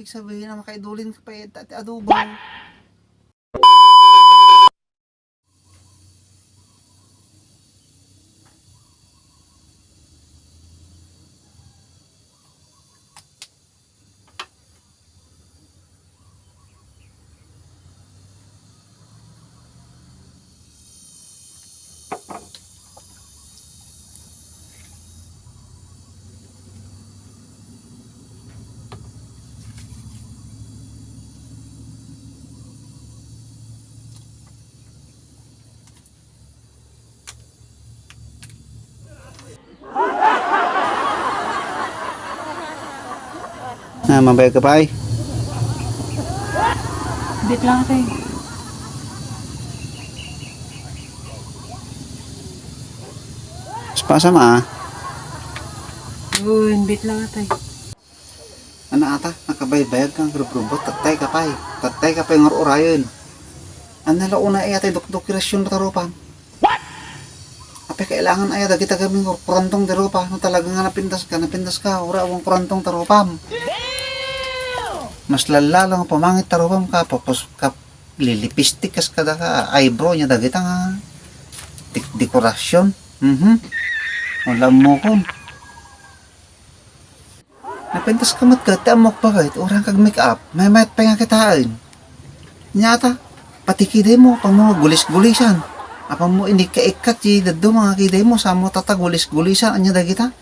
Ibig sabihin na makaidulin ka pa at adobo. Mabayag ka pa ay? Bit lang ate. Pasama ah. Yun, bit lang ate. Ano ata? Nakabaybayag kang grup-grupot. Tatay ka pa ay. Tatay ka pa yung orayon. Ano launa ay atay dokirasyon na tarupan. Apa kailangan ay dagita gaming kurantong tarupa. No talagang napindas ka. Ura awang kurantong tarupam. Mas lalalang pamangit tarupam ka. Papos ka lilipistik kas kada ka. Eyebrow niya dagita nga. Dekorasyon. Alam mo kung. Napintas ka matkat, amok bakit? Orang kag make up, may mayat pa nga kitaan. Nyata, pati kiday mo, pang mga gulis-gulisan. Apang mo hindi ka ikat, dado mga kiday mo, sa mo tata gulis-gulisan, anya da kita?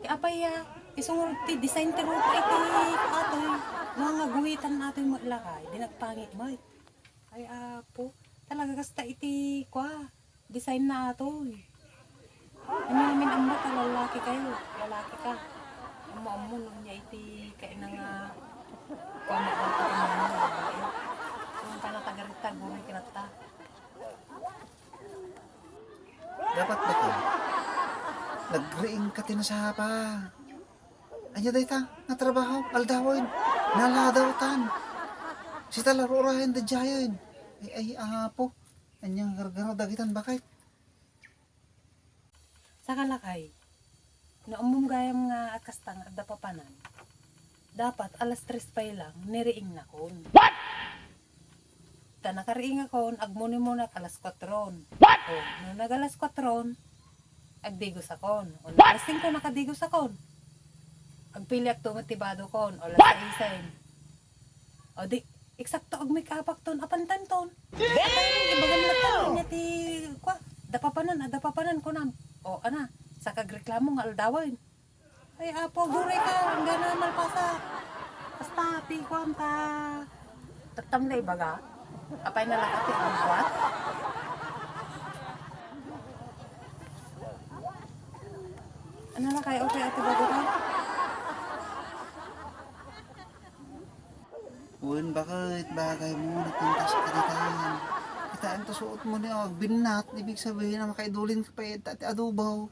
Apa ya, isong design tero pa iti atoy. Mga guhitan natin mo ilakay, dinagpangit mo. Ay apo, talaga kasta iti kwa, design na atoy. Ano namin ang mata, lalaki kayo, lalaki ka. Amo nung niya iti kaya na nga, kwa makakita mo na babae. Kung ka natagarita, gumay kinata. Dapat ba ka? Nag-ring ka tinasapa. Anya day ta, natrabaho, aldawin, naladawtan. Si talarurahin da jayon. Ay, apo. Anyang gargaro dagitan bakit? Sa kalakay, naumum gayam nga at kastang at dapapanan, dapat alas 3 pa lang, niriing na kon. What? Ta nakariing akon, agmuni mo na alas 4. O, nung nag-alas 4, agdigos akon. O, alas 5 nakadigos akon. Agpili ak tumatibado kon, o alas 6. O, di, eksakto ag may kapak ton, apantan ton. Damn! Ibagam na ton, niya ti, kwa, dapapanan ko na. O, ana, sa kagreklamo nga aldawin. Ay, apo, guray ka, ang gana malpasa. Basta, tikwan ta. Tatamlay baga. Apay na lakati ang buwan. Ano na kayo, okay, ate bago ka? Uwan, bakit? Bagay mo, napunta sa kaditaan. Kitaan to suot mo niya, binat. Ibig sabihin na makaidulin ka pa at adobo.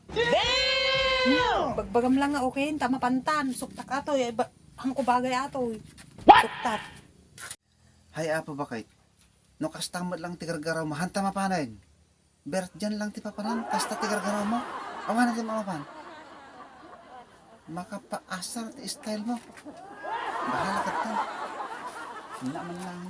Bagbagam lang nga, okay, tama pantan. Suktak ato, ang kubagay ato. Suktak. Hay, apo bakit? No, kastamad lang tigargaraw mo, hanta mapanan. Bert, dyan lang ti papanan, kasta tigargaraw mo. Awan natin mapapan. Makapaasar ti style mo. Bahala ka tan. Hindi naman lang.